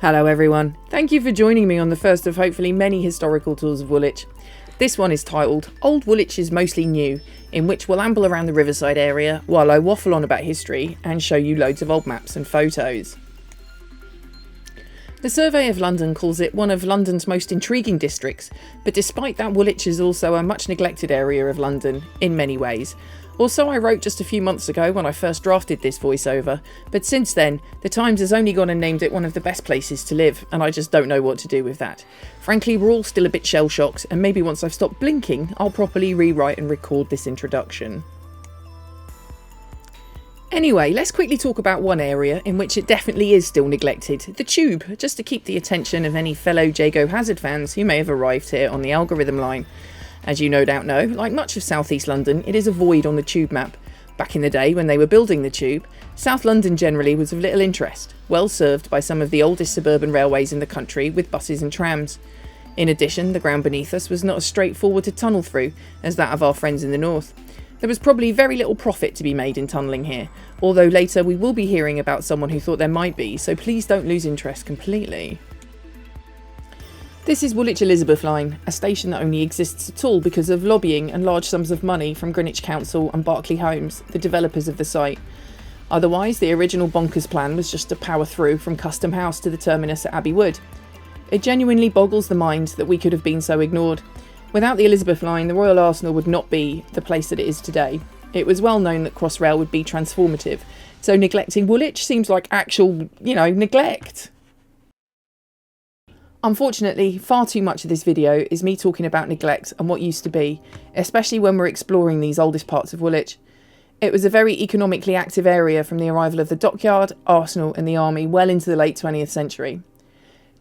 Hello everyone, thank you for joining me on the first of hopefully many historical tours of Woolwich. This one is titled Old Woolwich is Mostly New, in which we'll amble around the Riverside area while I waffle on about history and show you loads of old maps and photos. The Survey of London calls it one of London's most intriguing districts, but despite that, Woolwich is also a much neglected area of London in many ways. Or so I wrote just a few months ago when I first drafted this voiceover, but since then, the Times has only gone and named it one of the best places to live, and I just don't know what to do with that. Frankly, we're all still a bit shell-shocked, and maybe once I've stopped blinking, I'll properly rewrite and record this introduction. Anyway, let's quickly talk about one area in which it definitely is still neglected, the Tube, just to keep the attention of any fellow Jago Hazard fans who may have arrived here on the algorithm line. As you no doubt know, like much of South East London, it is a void on the Tube map. Back in the day when they were building the Tube, South London generally was of little interest, well served by some of the oldest suburban railways in the country with buses and trams. In addition, the ground beneath us was not as straightforward to tunnel through as that of our friends in the north. There was probably very little profit to be made in tunnelling here, although later we will be hearing about someone who thought there might be, so please don't lose interest completely. This is Woolwich Elizabeth Line, a station that only exists at all because of lobbying and large sums of money from Greenwich Council and Berkeley Homes, the developers of the site. Otherwise, the original bonkers plan was just to power through from Custom House to the terminus at Abbey Wood. It genuinely boggles the mind that we could have been so ignored. Without the Elizabeth Line, the Royal Arsenal would not be the place that it is today. It was well known that Crossrail would be transformative, so neglecting Woolwich seems like actual, neglect. Unfortunately, far too much of this video is me talking about neglect and what used to be, especially when we're exploring these oldest parts of Woolwich. It was a very economically active area from the arrival of the dockyard, arsenal and the army well into the late 20th century.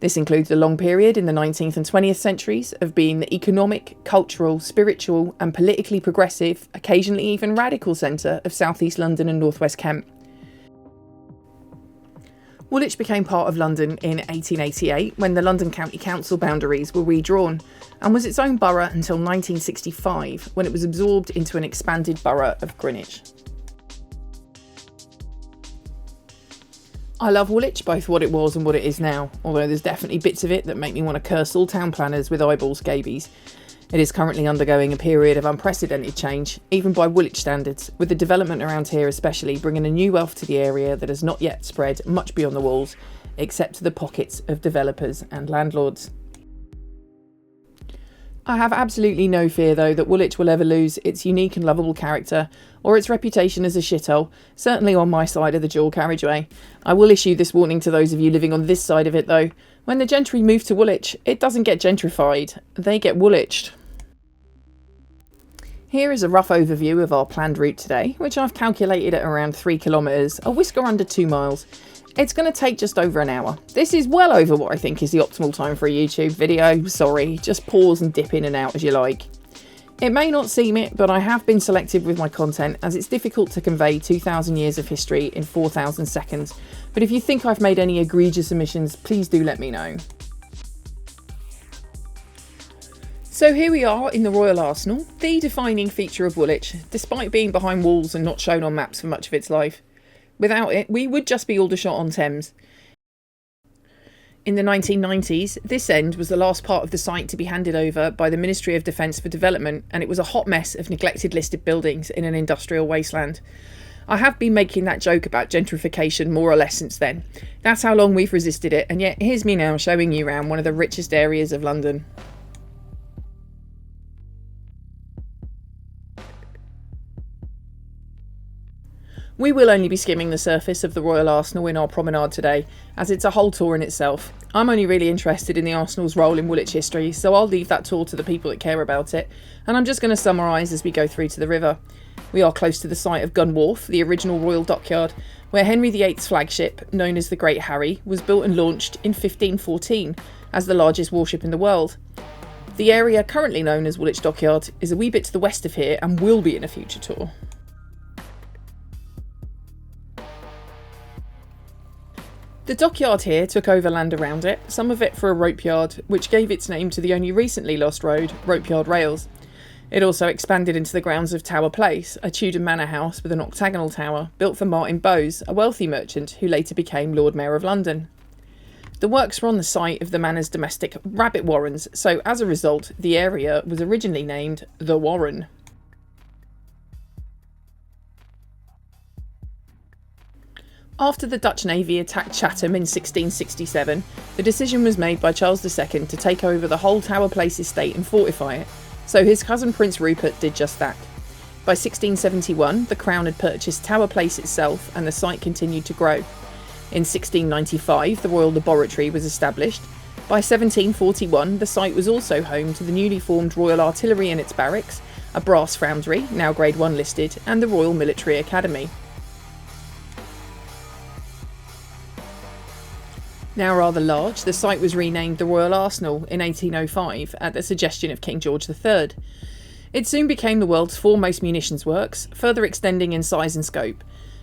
This includes a long period in the 19th and 20th centuries of being the economic, cultural, spiritual and politically progressive, occasionally even radical centre of South East London and North West Kent. Woolwich became part of London in 1888 when the London County Council boundaries were redrawn, and was its own borough until 1965 when it was absorbed into an expanded borough of Greenwich. I love Woolwich, both what it was and what it is now, although there's definitely bits of it that make me want to curse all town planners with eyeball scabies. It is currently undergoing a period of unprecedented change, even by Woolwich standards, with the development around here especially bringing a new wealth to the area that has not yet spread much beyond the walls, except to the pockets of developers and landlords. I have absolutely no fear though that Woolwich will ever lose its unique and lovable character, or its reputation as a shithole, certainly on my side of the dual carriageway. I will issue this warning to those of you living on this side of it though. When the gentry move to Woolwich, it doesn't get gentrified, they get Woolwiched. Here is a rough overview of our planned route today, which I've calculated at around 3 kilometres, a whisker under 2 miles. It's going to take just over an hour. This is well over what I think is the optimal time for a YouTube video, sorry, just pause and dip in and out as you like. It may not seem it, but I have been selective with my content as it's difficult to convey 2,000 years of history in 4,000 seconds, but if you think I've made any egregious omissions, please do let me know. So here we are in the Royal Arsenal, the defining feature of Woolwich, despite being behind walls and not shown on maps for much of its life. Without it, we would just be Aldershot on Thames. In the 1990s, this end was the last part of the site to be handed over by the Ministry of Defence for Development, and it was a hot mess of neglected listed buildings in an industrial wasteland. I have been making that joke about gentrification more or less since then. That's how long we've resisted it, and yet here's me now showing you around one of the richest areas of London. We will only be skimming the surface of the Royal Arsenal in our promenade today, as it's a whole tour in itself. I'm only really interested in the Arsenal's role in Woolwich history, so I'll leave that tour to the people that care about it, and I'm just going to summarise as we go through to the river. We are close to the site of Gun Wharf, the original royal dockyard, where Henry VIII's flagship, known as the Great Harry, was built and launched in 1514 as the largest warship in the world. The area currently known as Woolwich Dockyard is a wee bit to the west of here and will be in a future tour. The dockyard here took over land around it, some of it for a rope yard, which gave its name to the only recently lost road, Ropeyard Rails. It also expanded into the grounds of Tower Place, a Tudor manor house with an octagonal tower, built for Martin Bowes, a wealthy merchant who later became Lord Mayor of London. The works were on the site of the manor's domestic rabbit warrens, so as a result, the area was originally named The Warren. After the Dutch Navy attacked Chatham in 1667, the decision was made by Charles II to take over the whole Tower Place estate and fortify it, so his cousin Prince Rupert did just that. By 1671, the Crown had purchased Tower Place itself and the site continued to grow. In 1695, the Royal Laboratory was established. By 1741, the site was also home to the newly formed Royal Artillery and its barracks, a brass foundry, now Grade 1 listed, and the Royal Military Academy. Now rather large, the site was renamed the Royal Arsenal in 1805 at the suggestion of King George III. It soon became the world's foremost munitions works, further extending in size and scope.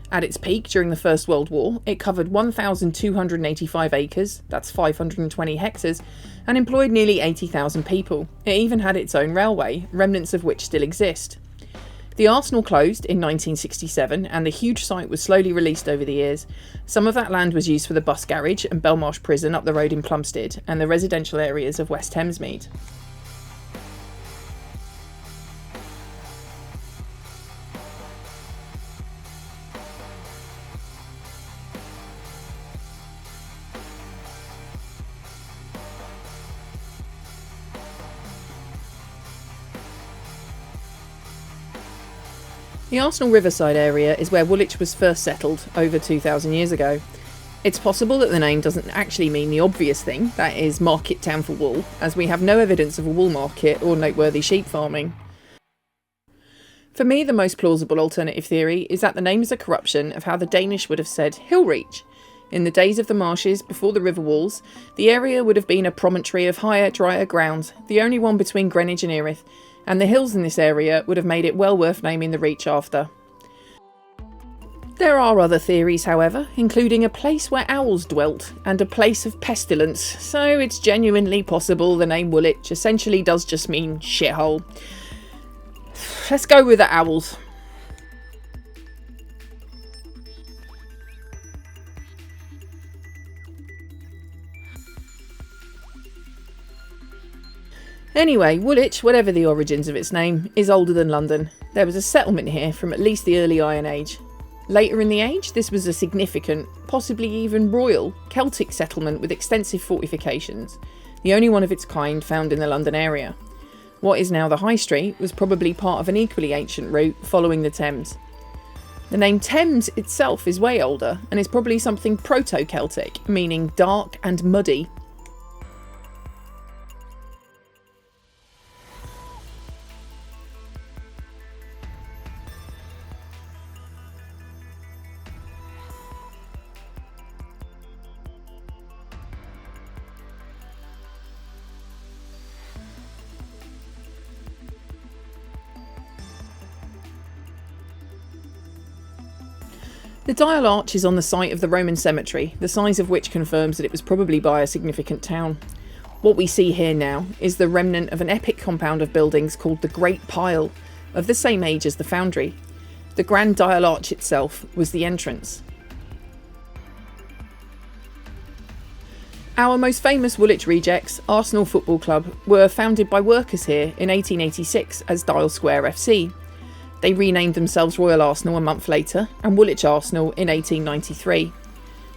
At its peak during the First World War, it covered 1,285 acres, that's 520 hectares, and employed nearly 80,000 people. It even had its own railway, remnants of which still exist. The arsenal closed in 1967 and the huge site was slowly released over the years. Some of that land was used for the bus garage and Belmarsh prison up the road in Plumstead and the residential areas of West Thamesmead. The Arsenal Riverside area is where Woolwich was first settled over 2,000 years ago. It's possible that the name doesn't actually mean the obvious thing, that is, market town for wool, as we have no evidence of a wool market or noteworthy sheep farming. For me, the most plausible alternative theory is that the name is a corruption of how the Danish would have said hill reach. In the days of the marshes before the river walls, the area would have been a promontory of higher, drier ground, the only one between Greenwich and Erith, and the hills in this area would have made it well worth naming the reach after. There are other theories, however, including a place where owls dwelt and a place of pestilence, so it's genuinely possible the name Woolwich essentially does just mean shithole. Let's go with the owls. Anyway, Woolwich, whatever the origins of its name, is older than London. There was a settlement here from at least the early Iron Age. Later in the age, this was a significant, possibly even royal, Celtic settlement with extensive fortifications, the only one of its kind found in the London area. What is now the High Street was probably part of an equally ancient route following the Thames. The name Thames itself is way older and is probably something proto-Celtic, meaning dark and muddy. The dial arch is on the site of the Roman cemetery, the size of which confirms that it was probably by a significant town. What we see here now is the remnant of an epic compound of buildings called the Great Pile, of the same age as the foundry. The grand dial arch itself was the entrance. Our most famous Woolwich rejects, Arsenal Football Club, were founded by workers here in 1886 as Dial Square FC. They renamed themselves Royal Arsenal a month later and Woolwich Arsenal in 1893.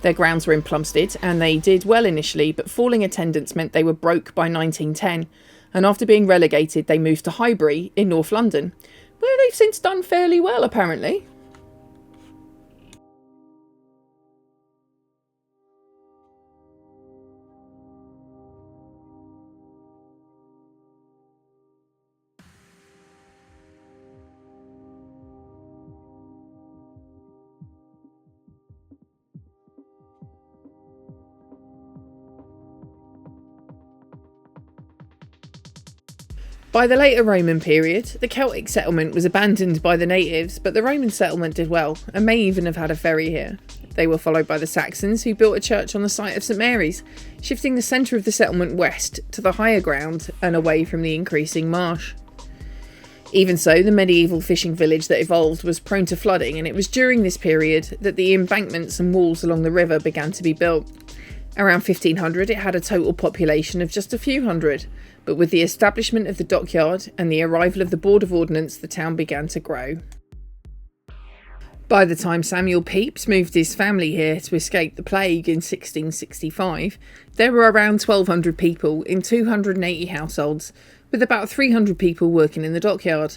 Their grounds were in Plumstead and they did well initially, but falling attendance meant they were broke by 1910, and after being relegated they moved to Highbury in North London, where they've since done fairly well apparently. By the later Roman period, the Celtic settlement was abandoned by the natives, but the Roman settlement did well, and may even have had a ferry here. They were followed by the Saxons, who built a church on the site of St Mary's, shifting the centre of the settlement west to the higher ground and away from the increasing marsh. Even so, the medieval fishing village that evolved was prone to flooding, and it was during this period that the embankments and walls along the river began to be built. Around 1500 it had a total population of just a few hundred, but with the establishment of the dockyard and the arrival of the Board of Ordnance, the town began to grow. By the time Samuel Pepys moved his family here to escape the plague in 1665, there were around 1,200 people in 280 households, with about 300 people working in the dockyard.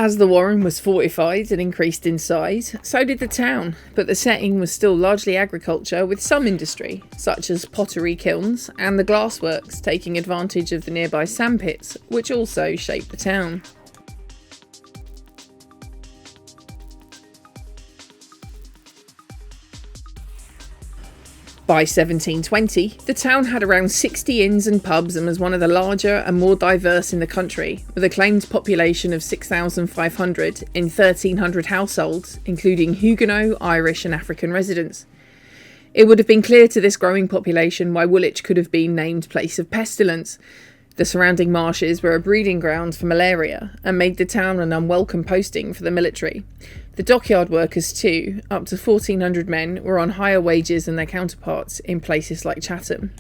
As the warren was fortified and increased in size, so did the town, but the setting was still largely agriculture with some industry, such as pottery kilns and the glassworks, taking advantage of the nearby sandpits, which also shaped the town. By 1720, the town had around 60 inns and pubs and was one of the larger and more diverse in the country, with a claimed population of 6,500 in 1,300 households, including Huguenot, Irish and African residents. It would have been clear to this growing population why Woolwich could have been named Place of Pestilence. The surrounding marshes were a breeding ground for malaria and made the town an unwelcome posting for the military. The dockyard workers too, up to 1,400 men, were on higher wages than their counterparts in places like Chatham.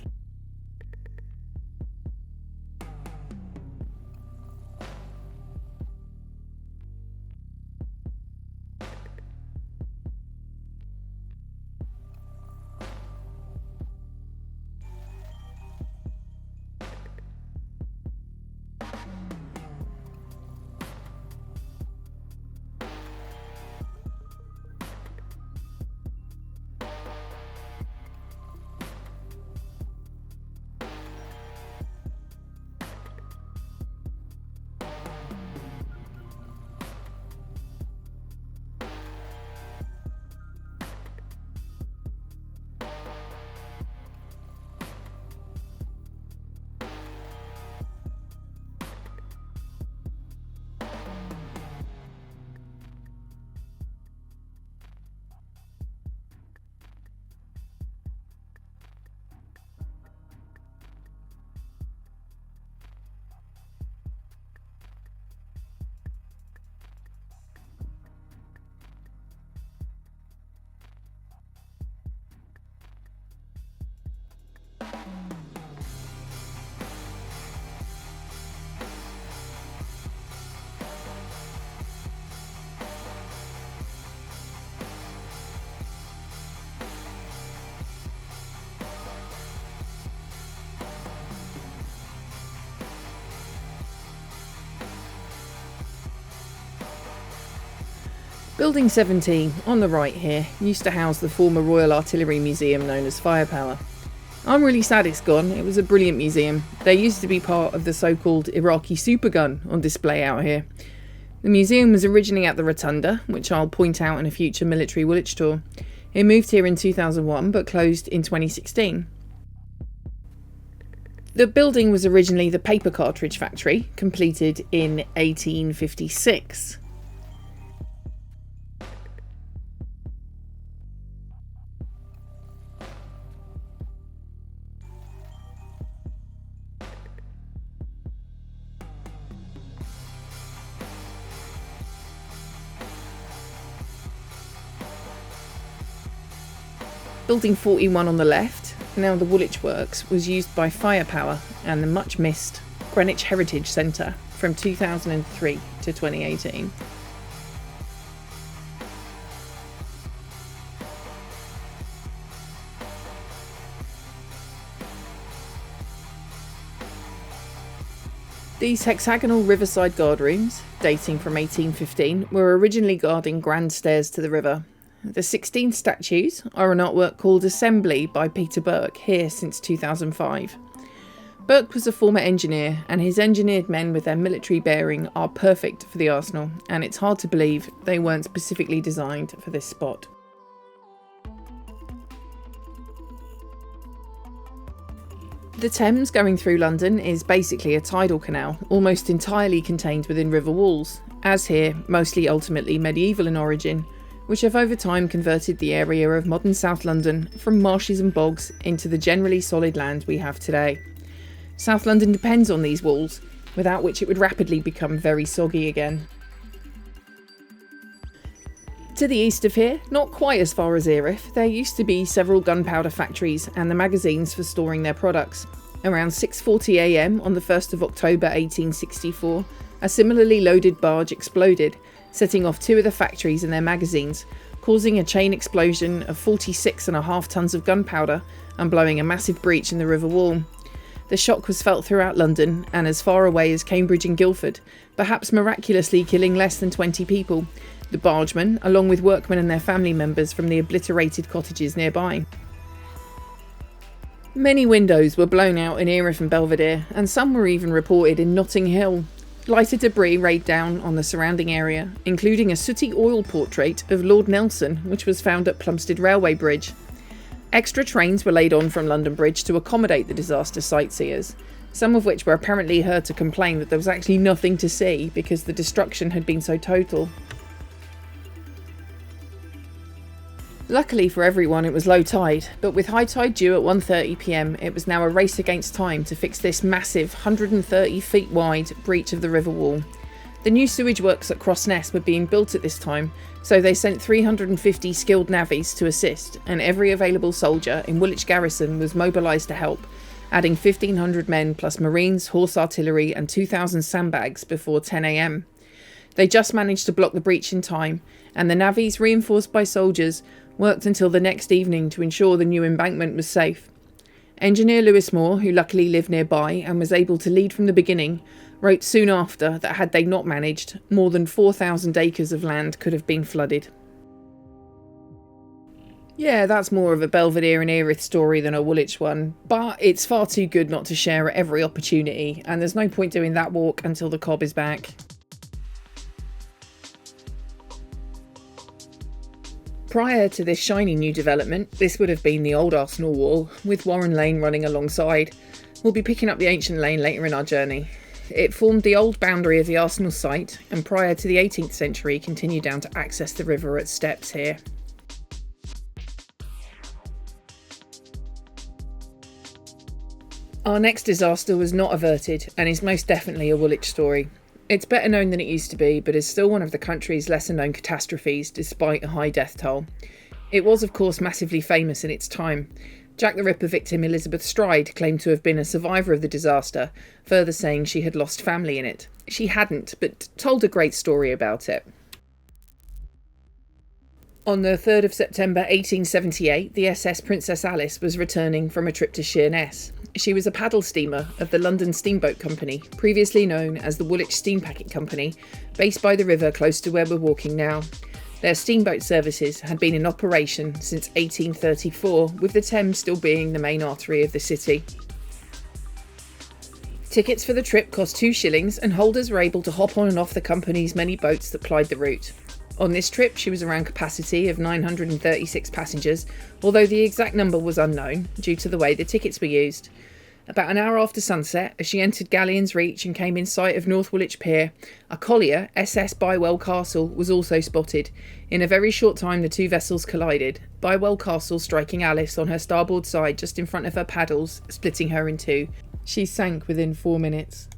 Building 17, on the right here, used to house the former Royal Artillery Museum known as Firepower. I'm really sad it's gone. It was a brilliant museum. There used to be part of the so-called Iraqi supergun on display out here. The museum was originally at the Rotunda, which I'll point out in a future military Woolwich tour. It moved here in 2001 but closed in 2016. The building was originally the paper cartridge factory, completed in 1856. Building 41 on the left, now the Woolwich Works, was used by Firepower and the much missed Greenwich Heritage Centre from 2003 to 2018. These hexagonal riverside guard rooms, dating from 1815, were originally guarding grand stairs to the river. The 16 statues are an artwork called Assembly by Peter Burke, here since 2005. Burke was a former engineer, and his engineered men with their military bearing are perfect for the arsenal, and it's hard to believe they weren't specifically designed for this spot. The Thames going through London is basically a tidal canal, almost entirely contained within river walls, as here, mostly ultimately medieval in origin, which have over time converted the area of modern South London from marshes and bogs into the generally solid land we have today. South London depends on these walls, without which it would rapidly become very soggy again. To the east of here, not quite as far as Erith, there used to be several gunpowder factories and the magazines for storing their products. Around 6:40 a.m. on the 1st of October 1864, a similarly loaded barge exploded, setting off 2 of the factories and their magazines, causing a chain explosion of 46.5 tons of gunpowder and blowing a massive breach in the river wall. The shock was felt throughout London and as far away as Cambridge and Guildford, perhaps miraculously killing less than 20 people, the bargemen, along with workmen and their family members from the obliterated cottages nearby. Many windows were blown out in Erith and Belvedere, and some were even reported in Notting Hill. Lighter debris rained down on the surrounding area, including a sooty oil portrait of Lord Nelson, which was found at Plumstead Railway Bridge. Extra trains were laid on from London Bridge to accommodate the disaster sightseers, some of which were apparently heard to complain that there was actually nothing to see because the destruction had been so total. Luckily for everyone, it was low tide, but with high tide due at 1:30 p.m, it was now a race against time to fix this massive 130 feet wide breach of the river wall. The new sewage works at Crossness were being built at this time, so they sent 350 skilled navvies to assist, and every available soldier in Woolwich Garrison was mobilised to help, adding 1,500 men plus marines, horse artillery and 2,000 sandbags before 10 a.m. They just managed to block the breach in time, and the navvies, reinforced by soldiers, worked until the next evening to ensure the new embankment was safe. Engineer Lewis Moore, who luckily lived nearby and was able to lead from the beginning, wrote soon after that had they not managed, more than 4,000 acres of land could have been flooded. Yeah, that's more of a Belvedere and Erith story than a Woolwich one, but it's far too good not to share at every opportunity, and there's no point doing that walk until the cob is back. Prior to this shiny new development, this would have been the old Arsenal wall, with Warren Lane running alongside. We'll be picking up the ancient lane later in our journey. It formed the old boundary of the Arsenal site, and prior to the 18th century continued down to access the river at steps here. Our next disaster was not averted, and is most definitely a Woolwich story. It's better known than it used to be, but is still one of the country's lesser known catastrophes, despite a high death toll. It was of course massively famous in its time. Jack the Ripper victim Elizabeth Stride claimed to have been a survivor of the disaster, further saying she had lost family in it. She hadn't, but told a great story about it. On the 3rd of September 1878, the SS Princess Alice was returning from a trip to Sheerness. She was a paddle steamer of the London Steamboat Company, previously known as the Woolwich Steam Packet Company, based by the river close to where we're walking now. Their steamboat services had been in operation since 1834, with the Thames still being the main artery of the city. Tickets for the trip cost 2 shillings, and holders were able to hop on and off the company's many boats that plied the route. On this trip, she was around capacity of 936 passengers, although the exact number was unknown due to the way the tickets were used. About an hour after sunset, as she entered Galleon's Reach and came in sight of North Woolwich Pier, a collier, SS Bywell Castle, was also spotted. In a very short time, the two vessels collided, Bywell Castle striking Alice on her starboard side just in front of her paddles, splitting her in two. She sank within 4 minutes.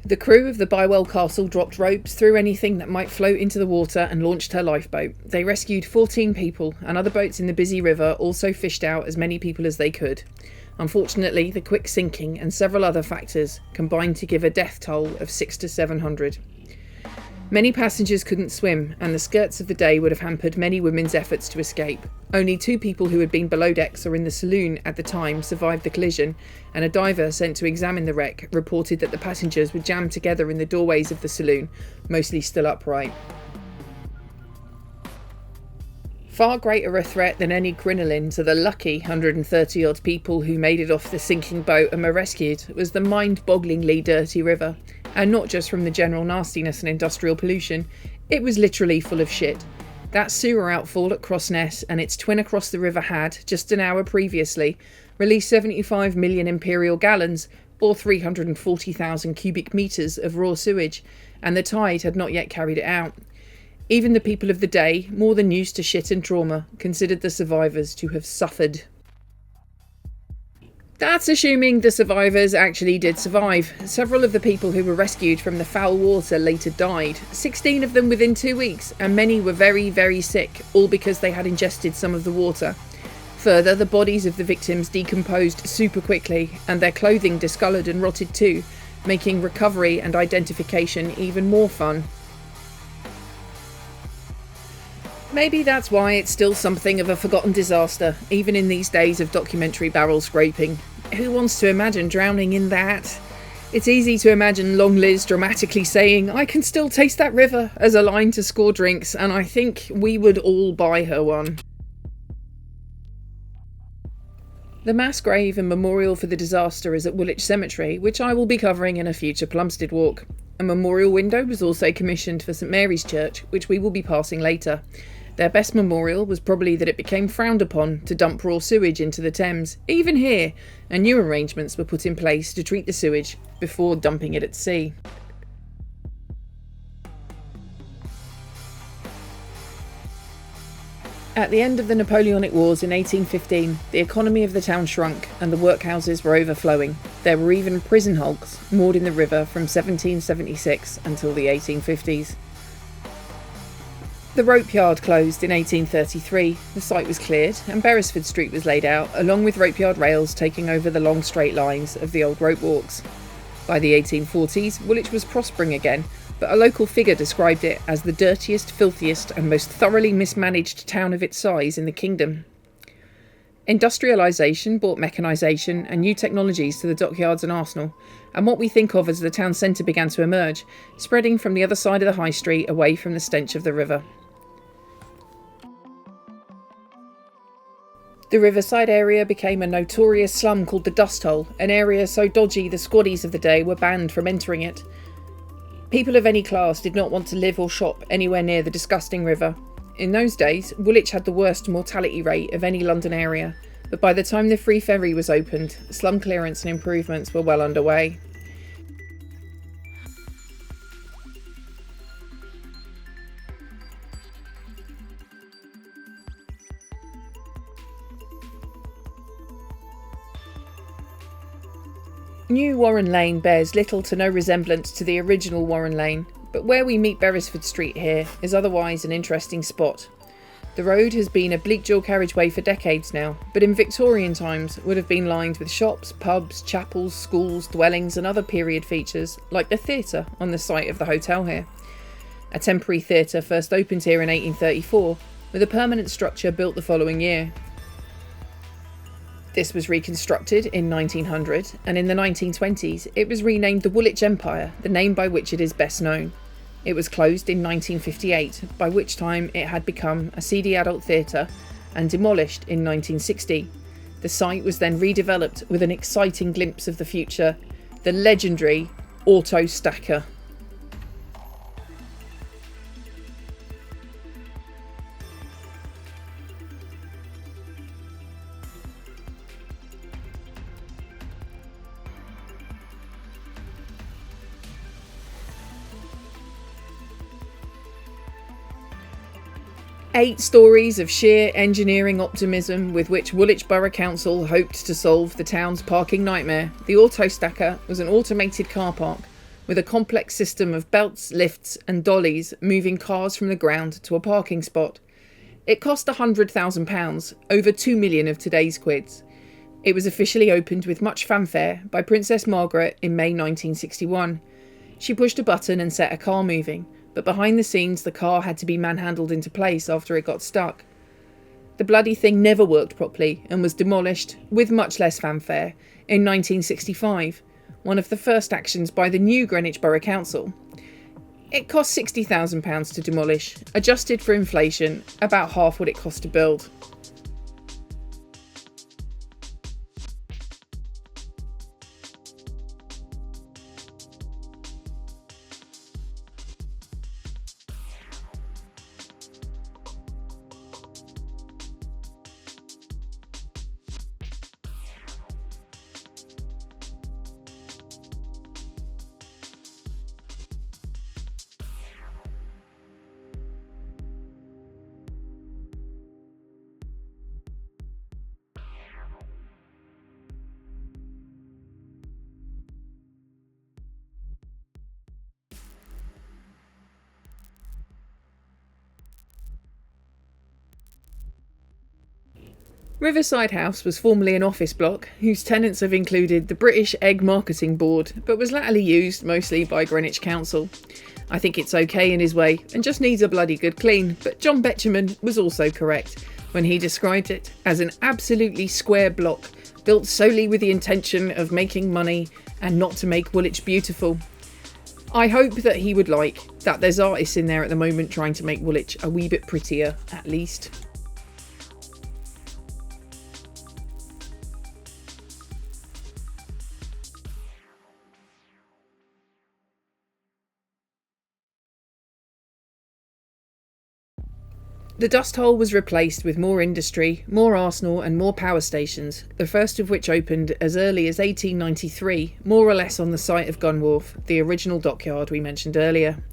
The crew of the Bywell Castle dropped ropes, threw anything that might float into the water and launched her lifeboat. They rescued 14 people, and other boats in the busy river also fished out as many people as they could. Unfortunately, the quick sinking and several other factors combined to give a death toll of 600 to 700. Many passengers couldn't swim, and the skirts of the day would have hampered many women's efforts to escape. Only 2 people who had been below decks or in the saloon at the time survived the collision, and a diver sent to examine the wreck reported that the passengers were jammed together in the doorways of the saloon, mostly still upright. Far greater a threat than any crinoline to the lucky 130-odd people who made it off the sinking boat and were rescued was the mind-bogglingly dirty river. And not just from the general nastiness and industrial pollution, it was literally full of shit. That sewer outfall at Crossness and its twin across the river had, just an hour previously, released 75 million imperial gallons, or 340,000 cubic metres of raw sewage, and the tide had not yet carried it out. Even the people of the day, more than used to shit and trauma, considered the survivors to have suffered. That's assuming the survivors actually did survive. Several of the people who were rescued from the foul water later died, 16 of them within 2 weeks, and many were very, very sick, all because they had ingested some of the water. Further, the bodies of the victims decomposed super quickly, and their clothing discoloured and rotted too, making recovery and identification even more fun. Maybe that's why it's still something of a forgotten disaster, even in these days of documentary barrel scraping. Who wants to imagine drowning in that? It's easy to imagine Long Liz dramatically saying, "I can still taste that river," as a line to score drinks, and I think we would all buy her one. The mass grave and memorial for the disaster is at Woolwich Cemetery, which I will be covering in a future Plumstead walk. A memorial window was also commissioned for St Mary's Church, which we will be passing later. Their best memorial was probably that it became frowned upon to dump raw sewage into the Thames, even here, and new arrangements were put in place to treat the sewage before dumping it at sea. At the end of the Napoleonic Wars in 1815, the economy of the town shrunk and the workhouses were overflowing. There were even prison hulks moored in the river from 1776 until the 1850s. The rope yard closed in 1833, the site was cleared and Beresford Street was laid out, along with rope yard rails taking over the long straight lines of the old rope walks. By the 1840s, Woolwich was prospering again, but a local figure described it as the dirtiest, filthiest and most thoroughly mismanaged town of its size in the kingdom. Industrialisation brought mechanisation and new technologies to the dockyards and arsenal, and what we think of as the town centre began to emerge, spreading from the other side of the high street away from the stench of the river. The Riverside area became a notorious slum called the Dust Hole, an area so dodgy the squaddies of the day were banned from entering it. People of any class did not want to live or shop anywhere near the disgusting river. In those days, Woolwich had the worst mortality rate of any London area, but by the time the free ferry was opened, slum clearance and improvements were well underway. New Warren Lane bears little to no resemblance to the original Warren Lane, but where we meet Beresford Street here is otherwise an interesting spot. The road has been a bleak dual carriageway for decades now, but in Victorian times would have been lined with shops, pubs, chapels, schools, dwellings and other period features, like the theatre on the site of the hotel here. A temporary theatre first opened here in 1834, with a permanent structure built the following year. This was reconstructed in 1900, and in the 1920s it was renamed the Woolwich Empire, the name by which it is best known. It was closed in 1958, by which time it had become a seedy adult theatre, and demolished in 1960. The site was then redeveloped with an exciting glimpse of the future, the legendary Auto Stacker. Eight stories of sheer engineering optimism with which Woolwich Borough Council hoped to solve the town's parking nightmare. The Auto Stacker was an automated car park with a complex system of belts, lifts and dollies moving cars from the ground to a parking spot. It cost £100,000, over 2 million of today's quids. It was officially opened with much fanfare by Princess Margaret in May 1961. She pushed a button and set a car moving, but behind the scenes the car had to be manhandled into place after it got stuck. The bloody thing never worked properly and was demolished, with much less fanfare, in 1965, one of the first actions by the new Greenwich Borough Council. It cost £60,000 to demolish, adjusted for inflation, about half what it cost to build. Riverside House was formerly an office block whose tenants have included the British Egg Marketing Board, but was latterly used mostly by Greenwich Council. I think it's okay in his way and just needs a bloody good clean, but John Betjeman was also correct when he described it as an absolutely square block built solely with the intention of making money and not to make Woolwich beautiful. I hope that he would like that there's artists in there at the moment trying to make Woolwich a wee bit prettier, at least. The dust hole was replaced with more industry, more arsenal and more power stations, the first of which opened as early as 1893, more or less on the site of Gun Wharf, the original dockyard we mentioned earlier.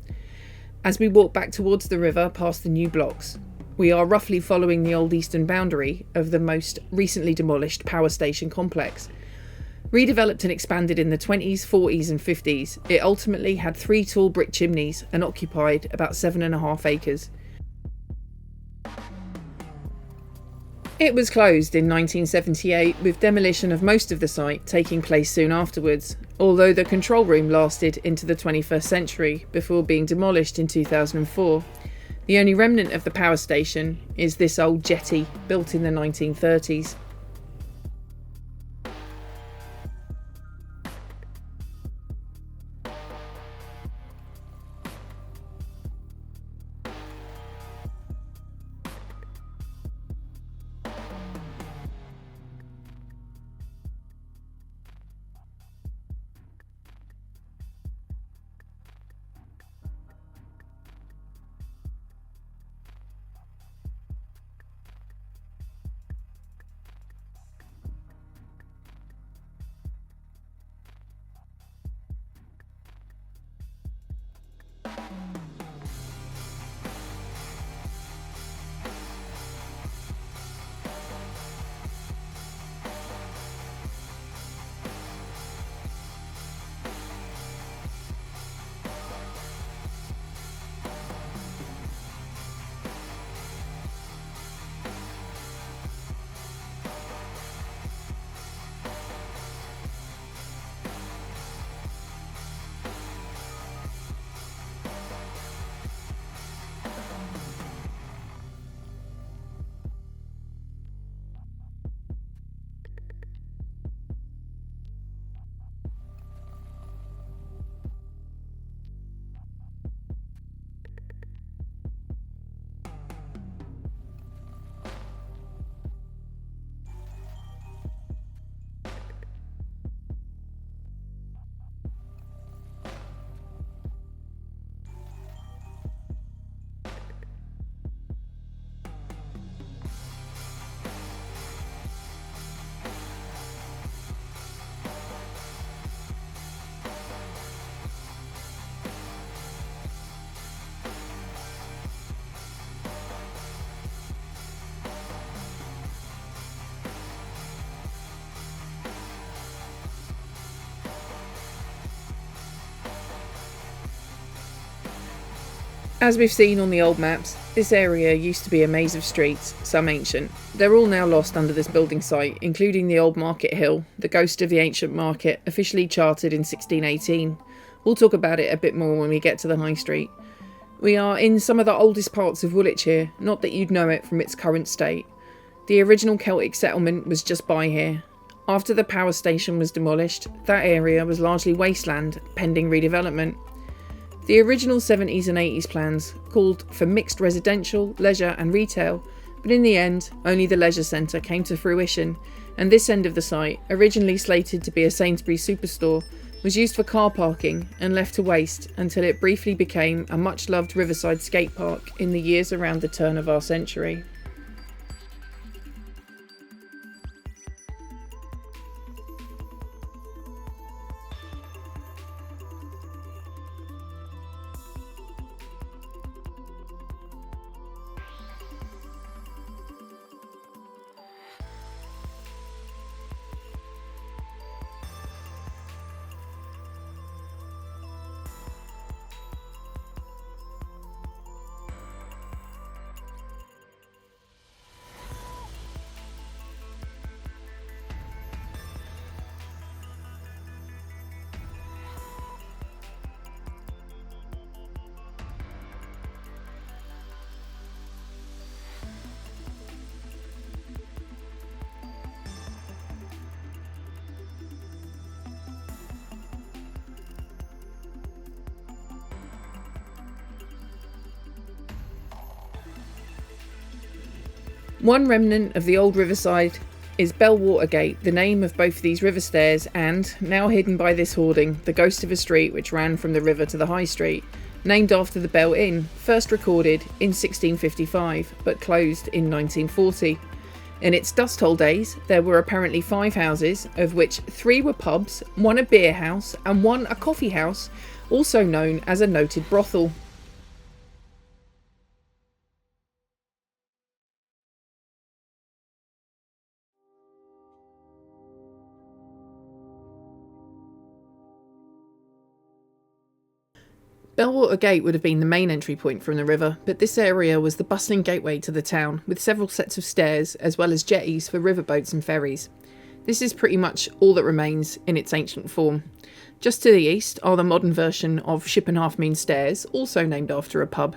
As we walk back towards the river past the new blocks, we are roughly following the old eastern boundary of the most recently demolished power station complex. Redeveloped and expanded in the 20s, 40s and 50s, it ultimately had 3 tall brick chimneys and occupied about 7.5 acres. It was closed in 1978, with demolition of most of the site taking place soon afterwards, although the control room lasted into the 21st century before being demolished in 2004. The only remnant of the power station is this old jetty built in the 1930s. As we've seen on the old maps, this area used to be a maze of streets, some ancient. They're all now lost under this building site, including the old Market Hill, the ghost of the ancient market, officially chartered in 1618. We'll talk about it a bit more when we get to the High Street. We are in some of the oldest parts of Woolwich here, not that you'd know it from its current state. The original Celtic settlement was just by here. After the power station was demolished, that area was largely wasteland, pending redevelopment. The original 70s and 80s plans called for mixed residential, leisure and retail, but in the end, only the leisure centre came to fruition, and this end of the site, originally slated to be a Sainsbury superstore, was used for car parking and left to waste until it briefly became a much-loved Riverside skate park in the years around the turn of our century. One remnant of the old Riverside is Bellwater Gate, the name of both these river stairs and, now hidden by this hoarding, the ghost of a street which ran from the river to the High Street, named after the Bell Inn, first recorded in 1655 but closed in 1940. In its dust hole days, there were apparently 5 houses, of which 3 were pubs, 1 a beer house and 1 a coffee house, also known as a noted brothel. Bellwater Gate would have been the main entry point from the river, but this area was the bustling gateway to the town, with several sets of stairs as well as jetties for riverboats and ferries. This is pretty much all that remains in its ancient form. Just to the east are the modern version of Ship and Half Moon Stairs, also named after a pub.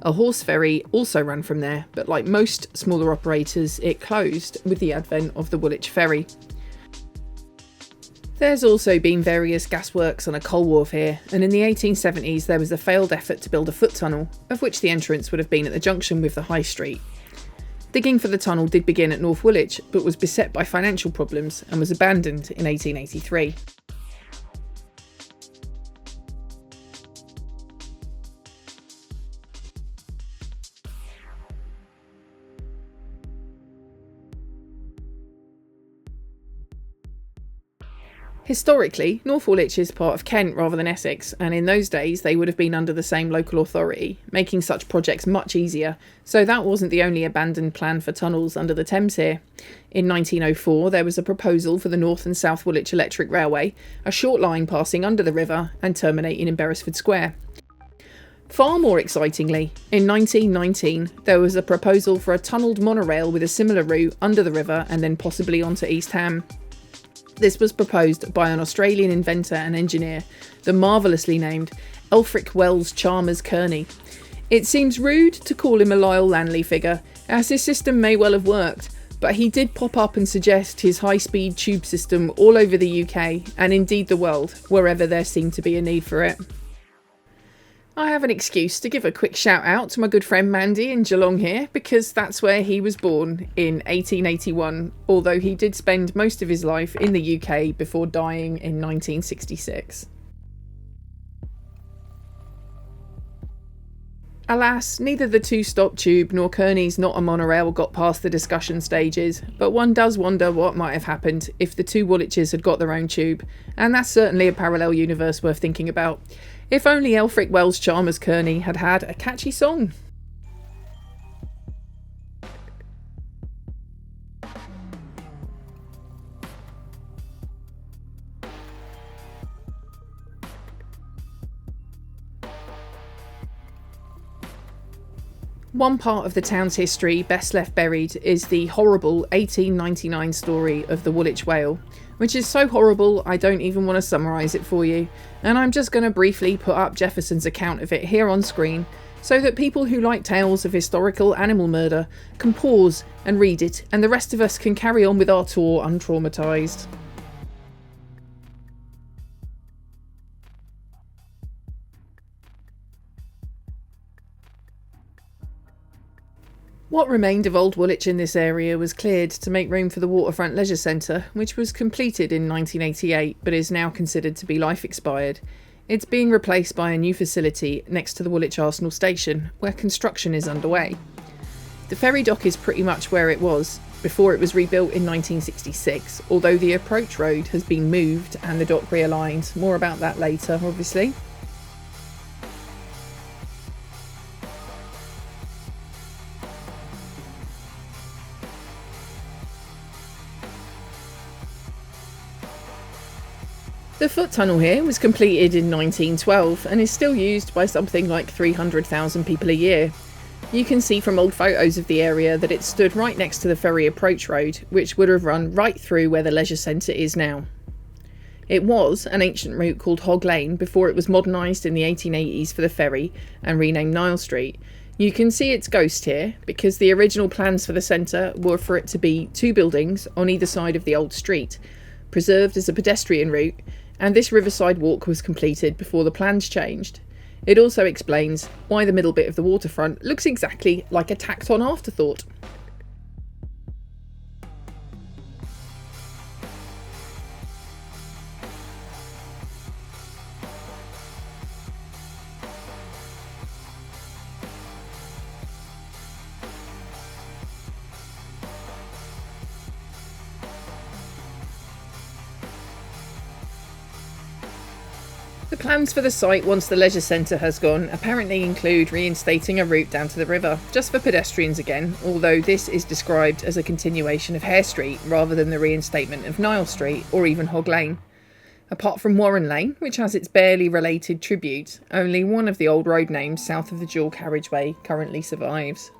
A horse ferry also ran from there, but like most smaller operators, it closed with the advent of the Woolwich Ferry. There's also been various gasworks on a coal wharf here, and in the 1870s there was a failed effort to build a foot tunnel, of which the entrance would have been at the junction with the High Street. Digging for the tunnel did begin at North Woolwich, but was beset by financial problems and was abandoned in 1883. Historically, North Woolwich is part of Kent rather than Essex, and in those days they would have been under the same local authority, making such projects much easier, so that wasn't the only abandoned plan for tunnels under the Thames here. In 1904 there was a proposal for the North and South Woolwich Electric Railway, a short line passing under the river and terminating in Beresford Square. Far more excitingly, in 1919 there was a proposal for a tunnelled monorail with a similar route under the river and then possibly onto East Ham. This was proposed by an Australian inventor and engineer, the marvellously named Elfric Wells Chalmers Kearney. It seems rude to call him a Lyle Lanley figure, as his system may well have worked, but he did pop up and suggest his high-speed tube system all over the UK, and indeed the world, wherever there seemed to be a need for it. I have an excuse to give a quick shout out to my good friend Mandy in Geelong here, because that's where he was born in 1881, although he did spend most of his life in the UK before dying in 1966. Alas, neither the two-stop tube nor Kearney's not a monorail got past the discussion stages, but one does wonder what might have happened if the two Woolwiches had got their own tube, and that's certainly a parallel universe worth thinking about. If only Elfric Wells Chalmers Kearney had had a catchy song. One part of the town's history best left buried is the horrible 1899 story of the Woolwich Whale, which is so horrible I don't even want to summarise it for you, and I'm just going to briefly put up Jefferson's account of it here on screen so that people who like tales of historical animal murder can pause and read it, and the rest of us can carry on with our tour untraumatised. What remained of Old Woolwich in this area was cleared to make room for the Waterfront Leisure Centre, which was completed in 1988 but is now considered to be life expired. It's being replaced by a new facility next to the Woolwich Arsenal Station, where construction is underway. The ferry dock is pretty much where it was before it was rebuilt in 1966, although the approach road has been moved and the dock realigned. More about that later, obviously. The foot tunnel here was completed in 1912 and is still used by something like 300,000 people a year. You can see from old photos of the area that it stood right next to the ferry approach road, which would have run right through where the leisure centre is now. It was an ancient route called Hog Lane before it was modernised in the 1880s for the ferry and renamed Nile Street. You can see its ghost here because the original plans for the centre were for it to be 2 buildings on either side of the old street, preserved as a pedestrian route, and this Riverside walk was completed before the plans changed. It also explains why the middle bit of the waterfront looks exactly like a tacked-on afterthought. The plans for the site once the leisure centre has gone apparently include reinstating a route down to the river, just for pedestrians again, although this is described as a continuation of Hare Street rather than the reinstatement of Nile Street or even Hog Lane. Apart from Warren Lane, which has its barely related tribute, only one of the old road names south of the dual carriageway currently survives.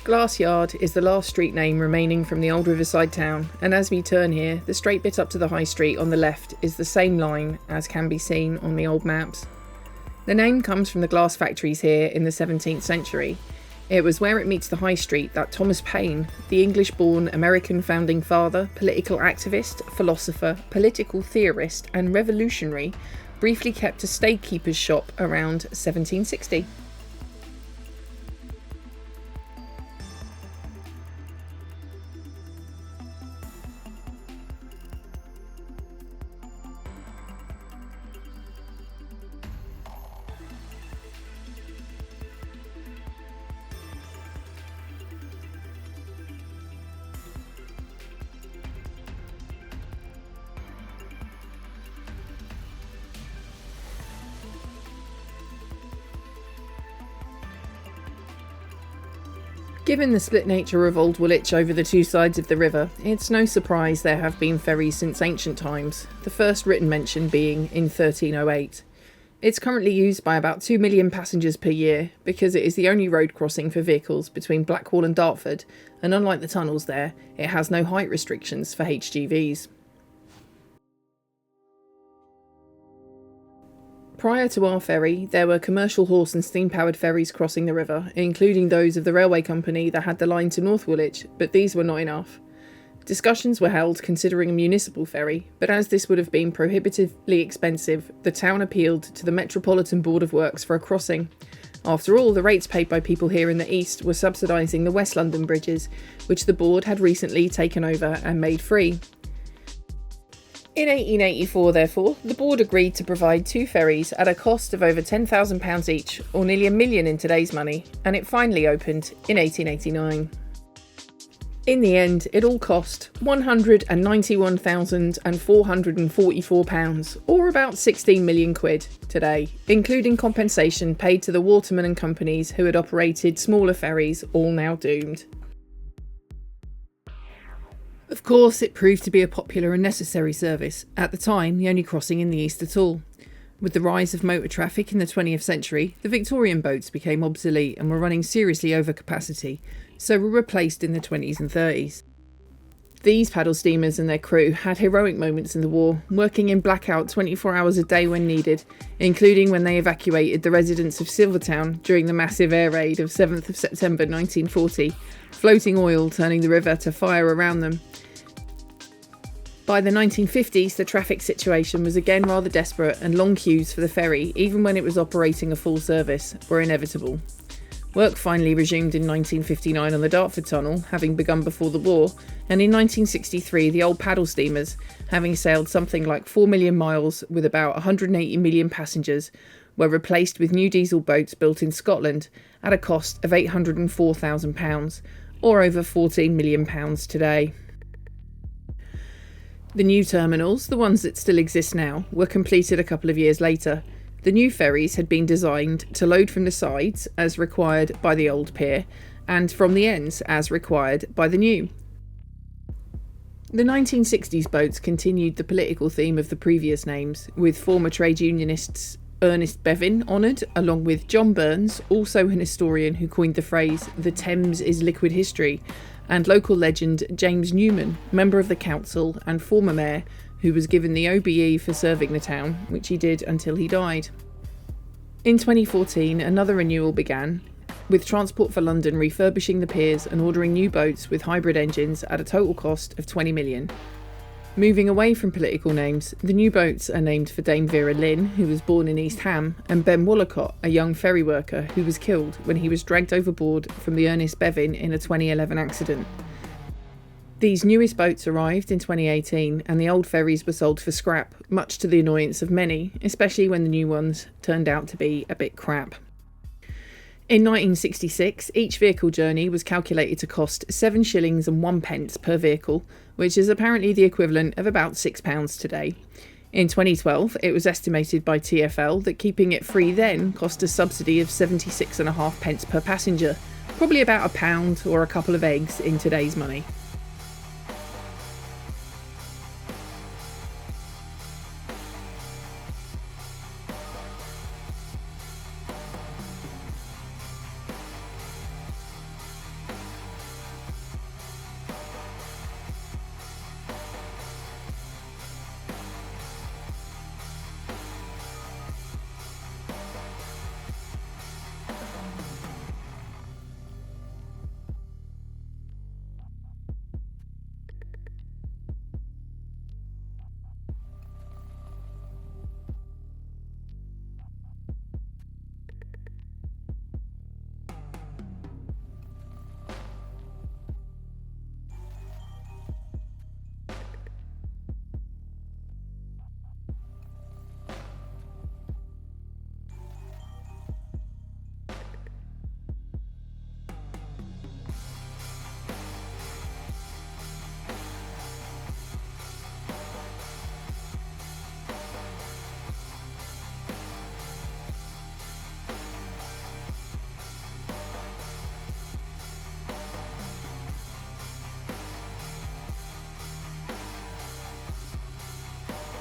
Glass Yard is the last street name remaining from the old Riverside town, and as we turn here, the straight bit up to the high street on the left is the same line as can be seen on the old maps. The name comes from the glass factories here in the 17th century. It was where it meets the high street that Thomas Paine, the English-born American founding father, political activist, philosopher, political theorist and revolutionary, briefly kept a stakekeeper's shop around 1760. Given the split nature of Old Woolwich over the two sides of the river, it's no surprise there have been ferries since ancient times, the first written mention being in 1308. It's currently used by about 2 million passengers per year because it is the only road crossing for vehicles between Blackwall and Dartford, and unlike the tunnels there, it has no height restrictions for HGVs. Prior to our ferry, there were commercial horse and steam-powered ferries crossing the river, including those of the railway company that had the line to North Woolwich, but these were not enough. Discussions were held considering a municipal ferry, but as this would have been prohibitively expensive, the town appealed to the Metropolitan Board of Works for a crossing. After all, the rates paid by people here in the east were subsidising the West London bridges, which the board had recently taken over and made free. In 1884, therefore, the board agreed to provide two ferries at a cost of over £10,000 each, or nearly £1 million in today's money, and it finally opened in 1889. In the end, it all cost £191,444, or about 16 million quid today, including compensation paid to the watermen and companies who had operated smaller ferries, all now doomed. Of course, it proved to be a popular and necessary service, at the time the only crossing in the east at all. With the rise of motor traffic in the 20th century, the Victorian boats became obsolete and were running seriously over capacity, so were replaced in the 20s and 30s. These paddle steamers and their crew had heroic moments in the war, working in blackout 24 hours a day when needed, including when they evacuated the residents of Silvertown during the massive air raid of 7th of September 1940, floating oil turning the river to fire around them. By the 1950s, the traffic situation was again rather desperate, and long queues for the ferry, even when it was operating a full service, were inevitable. Work finally resumed in 1959 on the Dartford Tunnel, having begun before the war, and in 1963 the old paddle steamers, having sailed something like 4 million miles with about 180 million passengers, were replaced with new diesel boats built in Scotland at a cost of £804,000, or over £14 million today. The new terminals, the ones that still exist now, were completed a couple of years later. The new ferries had been designed to load from the sides, as required by the old pier, and from the ends, as required by the new. The 1960s boats continued the political theme of the previous names, with former trade unionists Ernest Bevin honoured, along with John Burns, also an historian who coined the phrase "the Thames is liquid history," and local legend James Newman, member of the council and former mayor, who was given the OBE for serving the town, which he did until he died. In 2014, another renewal began, with Transport for London refurbishing the piers and ordering new boats with hybrid engines at a total cost of £20 million. Moving away from political names, the new boats are named for Dame Vera Lynn, who was born in East Ham, and Ben Woolcott, a young ferry worker who was killed when he was dragged overboard from the Ernest Bevin in a 2011 accident. These newest boats arrived in 2018 and the old ferries were sold for scrap, much to the annoyance of many, especially when the new ones turned out to be a bit crap. In 1966, each vehicle journey was calculated to cost 7 shillings and 1 pence per vehicle, which is apparently the equivalent of about £6 today. In 2012, it was estimated by TfL that keeping it free then cost a subsidy of 76.5 pence per passenger, probably about £1 or a couple of eggs in today's money.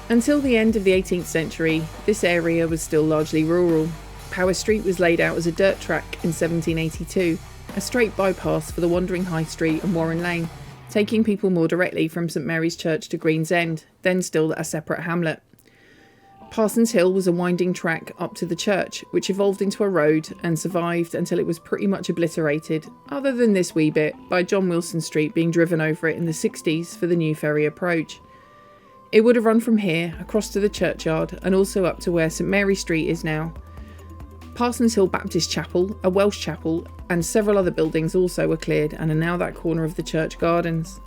Until the end of the 18th century, this area was still largely rural. Power Street was laid out as a dirt track in 1782, a straight bypass for the wandering High Street and Warren Lane, taking people more directly from St Mary's Church to Green's End, then still a separate hamlet. Parsons Hill was a winding track up to the church, which evolved into a road and survived until it was pretty much obliterated, other than this wee bit, by John Wilson Street being driven over it in the 60s for the new ferry approach. It would have run from here, across to the churchyard, and also up to where St Mary Street is now. Parsons Hill Baptist Chapel, a Welsh chapel, and several other buildings also were cleared and are now that corner of the church gardens.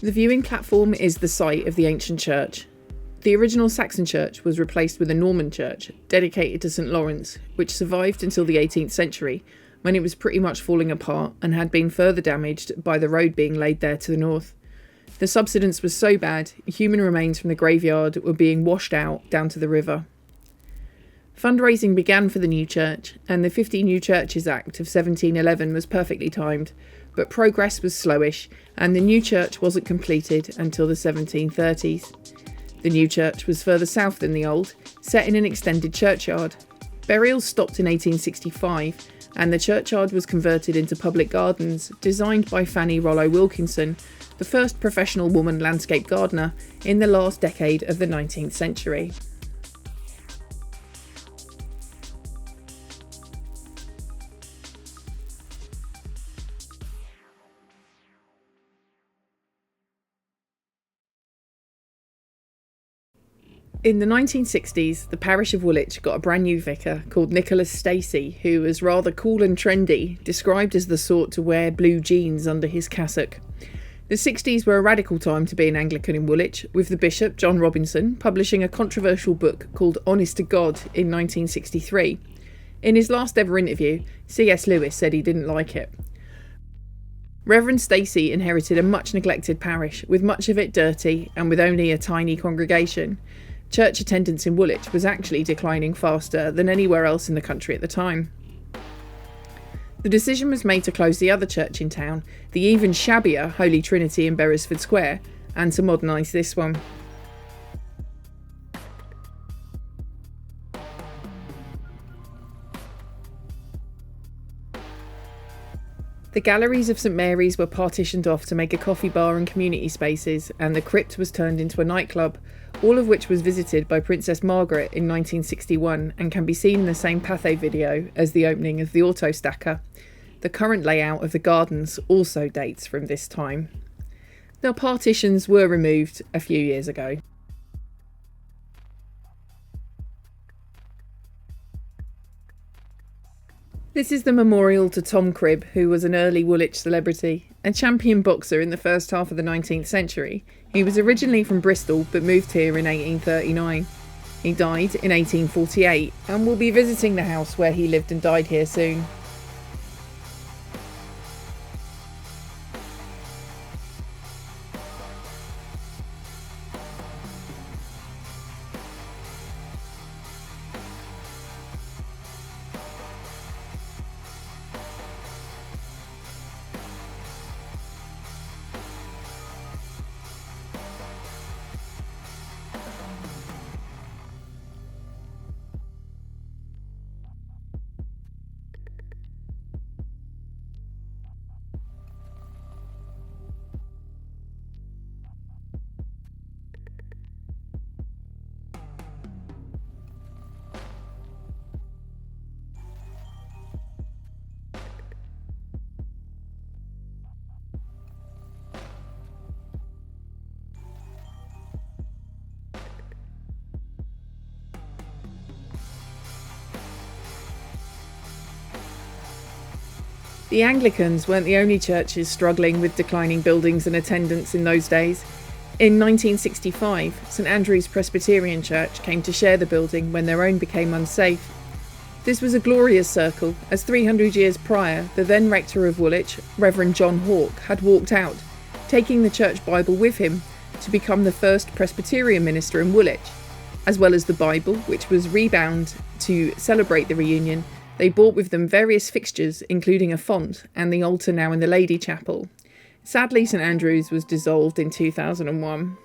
The viewing platform is the site of the ancient church. The original Saxon church was replaced with a Norman church dedicated to St Lawrence, which survived until the 18th century, when it was pretty much falling apart and had been further damaged by the road being laid there to the north. The subsidence was so bad, human remains from the graveyard were being washed out down to the river. Fundraising began for the new church, and the 50 New Churches Act of 1711 was perfectly timed, but progress was slowish, and the new church wasn't completed until the 1730s. The new church was further south than the old, set in an extended churchyard. Burials stopped in 1865, and the churchyard was converted into public gardens, designed by Fanny Rollo Wilkinson, the first professional woman landscape gardener in the last decade of the 19th century. In the 1960s, the parish of Woolwich got a brand new vicar called Nicholas Stacey, who was rather cool and trendy, described as the sort to wear blue jeans under his cassock. The 60s were a radical time to be an Anglican in Woolwich, with the bishop, John Robinson, publishing a controversial book called Honest to God in 1963. In his last ever interview, C.S. Lewis said he didn't like it. Reverend Stacey inherited a much neglected parish, with much of it dirty and with only a tiny congregation. Church attendance in Woolwich was actually declining faster than anywhere else in the country at the time. The decision was made to close the other church in town, the even shabbier Holy Trinity in Beresford Square, and to modernise this one. The galleries of St Mary's were partitioned off to make a coffee bar and community spaces, and the crypt was turned into a nightclub, all of which was visited by Princess Margaret in 1961 and can be seen in the same Pathé video as the opening of the Auto Stacker. The current layout of the gardens also dates from this time. The partitions were removed a few years ago. This is the memorial to Tom Cribb, who was an early Woolwich celebrity, a champion boxer in the first half of the 19th century. He was originally from Bristol but moved here in 1839. He died in 1848 and will be visiting the house where he lived and died here soon. The Anglicans weren't the only churches struggling with declining buildings and attendance in those days. In 1965, St Andrew's Presbyterian Church came to share the building when their own became unsafe. This was a glorious circle, as 300 years prior, the then rector of Woolwich, Reverend John Hawke, had walked out, taking the church Bible with him to become the first Presbyterian minister in Woolwich. As well as the Bible, which was rebound to celebrate the reunion, they brought with them various fixtures, including a font and the altar now in the Lady Chapel. Sadly, St Andrew's was dissolved in 2001.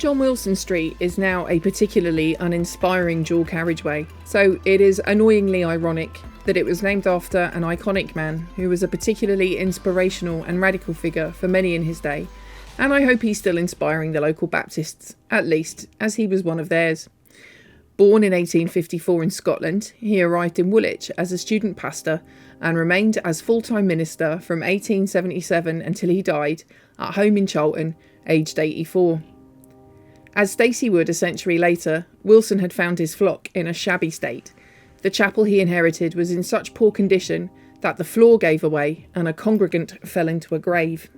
John Wilson Street is now a particularly uninspiring dual carriageway, so it is annoyingly ironic that it was named after an iconic man who was a particularly inspirational and radical figure for many in his day, and I hope he's still inspiring the local Baptists, at least, as he was one of theirs. Born in 1854 in Scotland, he arrived in Woolwich as a student pastor and remained as full-time minister from 1877 until he died at home in Charlton, aged 84. As Stacey would a century later, Wilson had found his flock in a shabby state. The chapel he inherited was in such poor condition that the floor gave away and a congregant fell into a grave.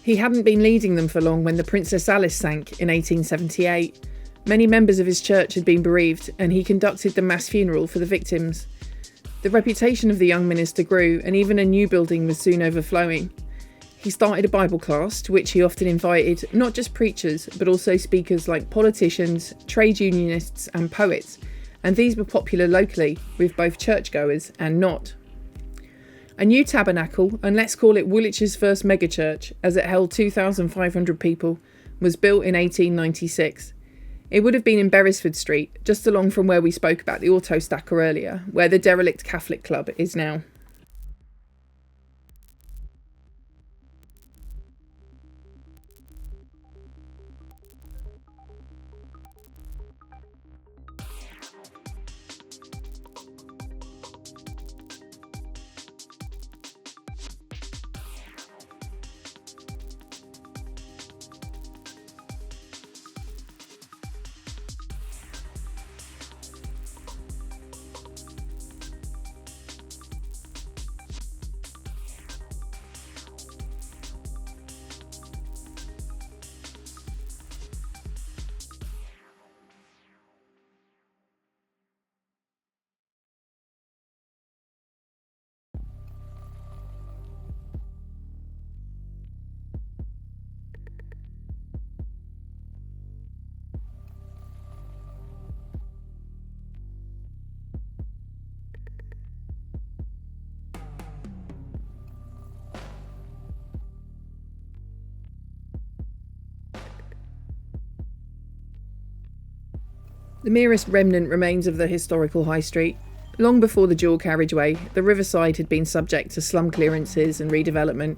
He hadn't been leading them for long when the Princess Alice sank in 1878. Many members of his church had been bereaved, and he conducted the mass funeral for the victims. The reputation of the young minister grew, and even a new building was soon overflowing. He started a Bible class, to which he often invited not just preachers, but also speakers like politicians, trade unionists and poets, and these were popular locally, with both churchgoers and not. A new Tabernacle, and let's call it Woolwich's first megachurch, as it held 2,500 people, was built in 1896. It would have been in Beresford Street, just along from where we spoke about the auto stacker earlier, where the derelict Catholic club is now. The merest remnant remains of the historical High Street. Long before the dual carriageway, the Riverside had been subject to slum clearances and redevelopment.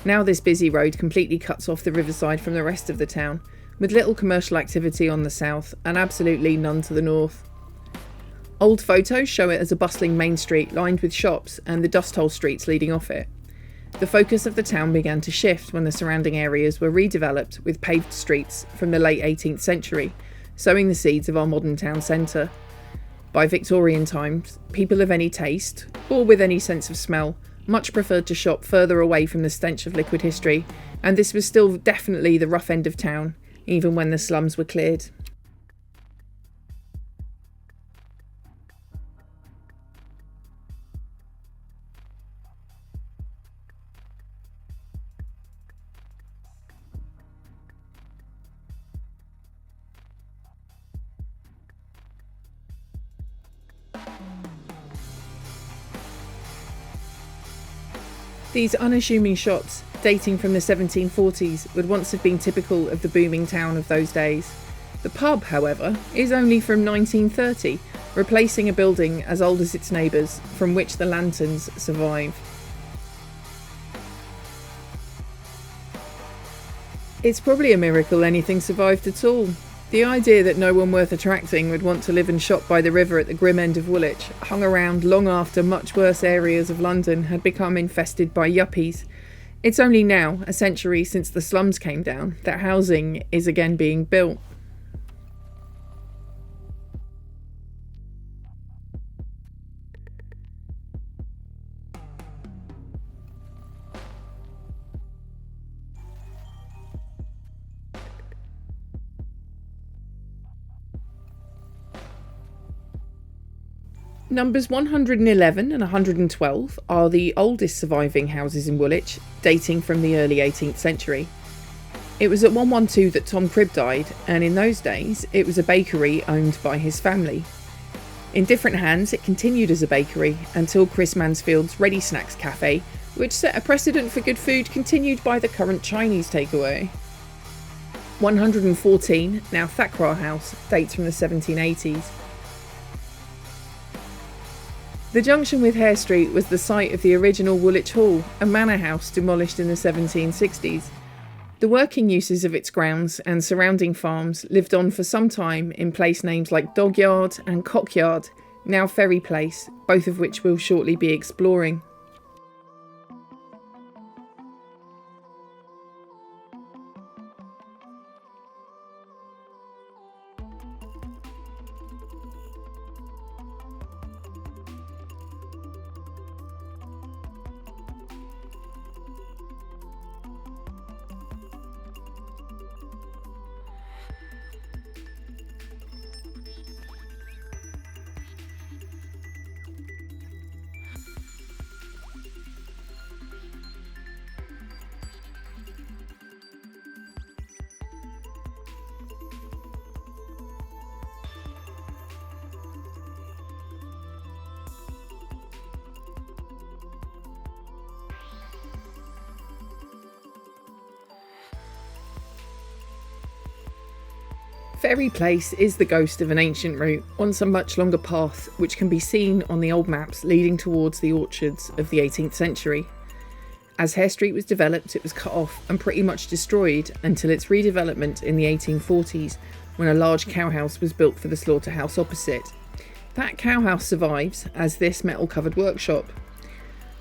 Now this busy road completely cuts off the Riverside from the rest of the town, with little commercial activity on the south and absolutely none to the north. Old photos show it as a bustling main street lined with shops and the dust hole streets leading off it. The focus of the town began to shift when the surrounding areas were redeveloped with paved streets from the late 18th century, sowing the seeds of our modern town centre. By Victorian times, people of any taste, or with any sense of smell, much preferred to shop further away from the stench of liquid history, and this was still definitely the rough end of town, even when the slums were cleared. These unassuming shops, dating from the 1740s, would once have been typical of the booming town of those days. The pub, however, is only from 1930, replacing a building as old as its neighbours, from which the lanterns survive. It's probably a miracle anything survived at all. The idea that no one worth attracting would want to live and shop by the river at the grim end of Woolwich hung around long after much worse areas of London had become infested by yuppies. It's only now, a century since the slums came down, that housing is again being built. Numbers 111 and 112 are the oldest surviving houses in Woolwich, dating from the early 18th century. It was at 112 that Tom Cribb died, and in those days it was a bakery owned by his family. In different hands, it continued as a bakery until Chris Mansfield's Ready Snacks Cafe, which set a precedent for good food, continued by the current Chinese takeaway. 114, now Thakrar House, dates from the 1780s. The junction with Hare Street was the site of the original Woolwich Hall, a manor house demolished in the 1760s. The working uses of its grounds and surrounding farms lived on for some time in place names like Dogyard and Cockyard, now Ferry Place, both of which we'll shortly be exploring. Ferry Place is the ghost of an ancient route, once a much longer path, which can be seen on the old maps leading towards the orchards of the 18th century. As Hare Street was developed, it was cut off and pretty much destroyed until its redevelopment in the 1840s, when a large cowhouse was built for the slaughterhouse opposite. That cowhouse survives as this metal-covered workshop.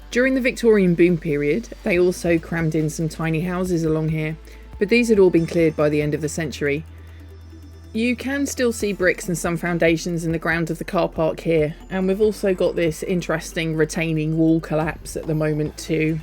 During the Victorian boom period, they also crammed in some tiny houses along here, but these had all been cleared by the end of the century. You can still see bricks and some foundations in the ground of the car park here, and we've also got this interesting retaining wall collapse at the moment too.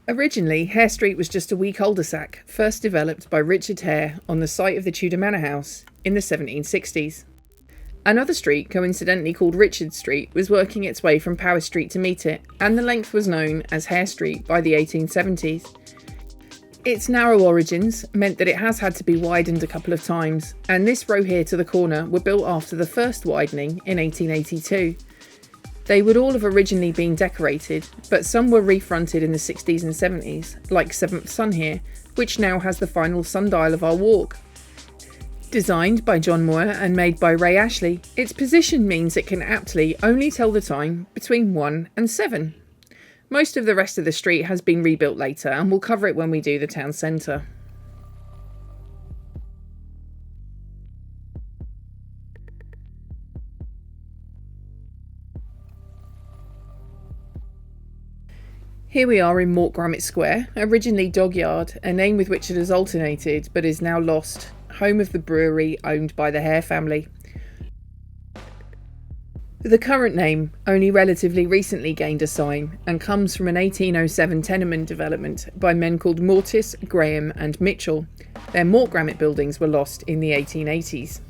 Originally, Hare Street was just a wee cul-de-sac, first developed by Richard Hare on the site of the Tudor Manor House in the 1760s. Another street, coincidentally called Richard Street, was working its way from Power Street to meet it, and the length was known as Hare Street by the 1870s. Its narrow origins meant that it has had to be widened a couple of times, and this row here to the corner were built after the first widening in 1882. They would all have originally been decorated, but some were refronted in the 60s and 70s, like 7th Sun here, which now has the final sundial of our walk. Designed by John Moore and made by Ray Ashley, its position means it can aptly only tell the time between 1 and 7. Most of the rest of the street has been rebuilt later, and we'll cover it when we do the town centre. Here we are in Mortgrummett Square, originally Dogyard, a name with which it has alternated but is now lost, home of the brewery owned by the Hare family. The current name only relatively recently gained a sign and comes from an 1807 tenement development by men called Mortis, Graham and Mitchell. Their Mort granite buildings were lost in the 1880s.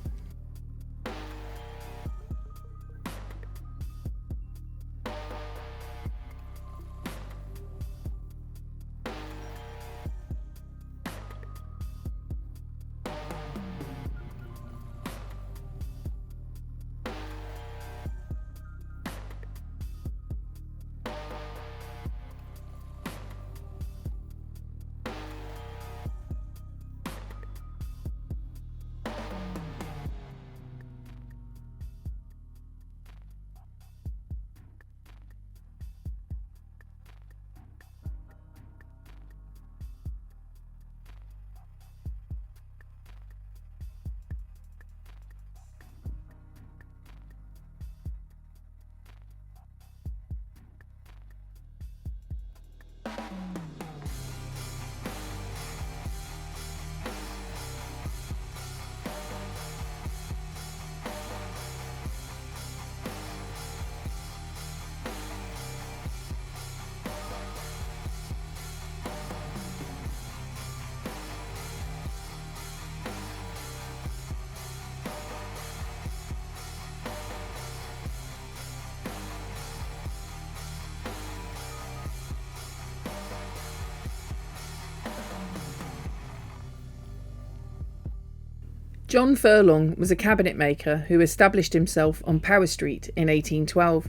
John Furlong was a cabinet maker who established himself on Power Street in 1812.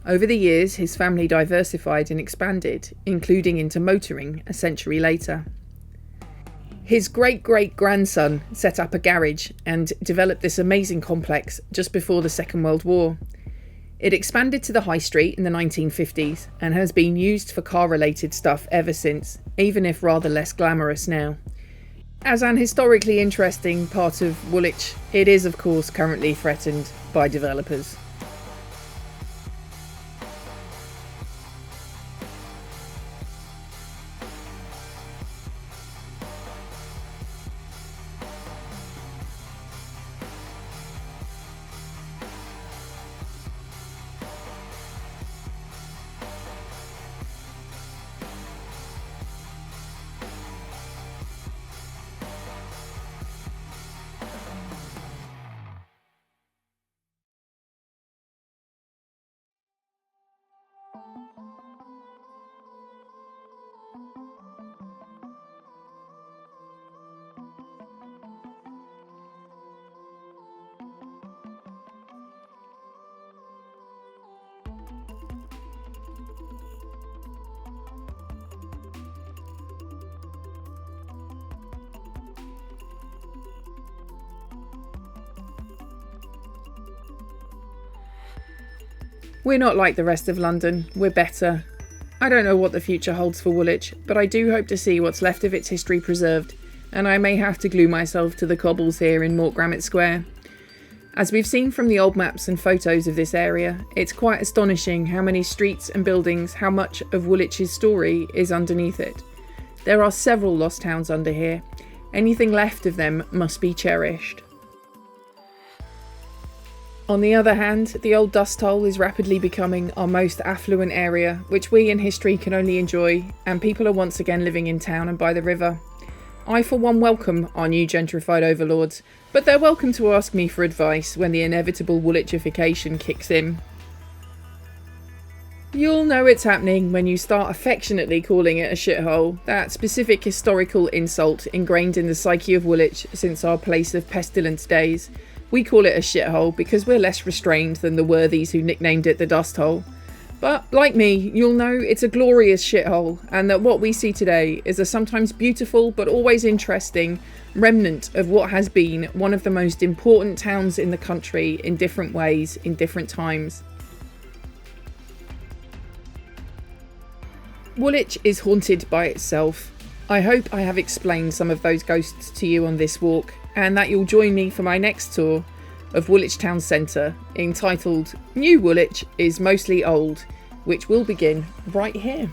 Over the years, his family diversified and expanded, including into motoring a century later. His great-great-grandson set up a garage and developed this amazing complex just before the Second World War. It expanded to the High Street in the 1950s and has been used for car-related stuff ever since, even if rather less glamorous now. As an historically interesting part of Woolwich, it is of course currently threatened by developers. We're not like the rest of London, we're better. I don't know what the future holds for Woolwich, but I do hope to see what's left of its history preserved, and I may have to glue myself to the cobbles here in Mort Granite Square. As we've seen from the old maps and photos of this area, it's quite astonishing how many streets and buildings, how much of Woolwich's story is underneath it. There are several lost towns under here. Anything left of them must be cherished. On the other hand, the old dust hole is rapidly becoming our most affluent area, which we in history can only enjoy, and people are once again living in town and by the river. I for one welcome our new gentrified overlords, but they're welcome to ask me for advice when the inevitable Woolwichification kicks in. You'll know it's happening when you start affectionately calling it a shithole, that specific historical insult ingrained in the psyche of Woolwich since our place of pestilence days. We call it a shithole because we're less restrained than the worthies who nicknamed it the dust hole. But, like me, you'll know it's a glorious shithole, and that what we see today is a sometimes beautiful but always interesting remnant of what has been one of the most important towns in the country in different ways, in different times. Woolwich is haunted by itself. I hope I have explained some of those ghosts to you on this walk, and that you'll join me for my next tour of Woolwich Town Centre, entitled New Woolwich is Mostly Old, which will begin right here.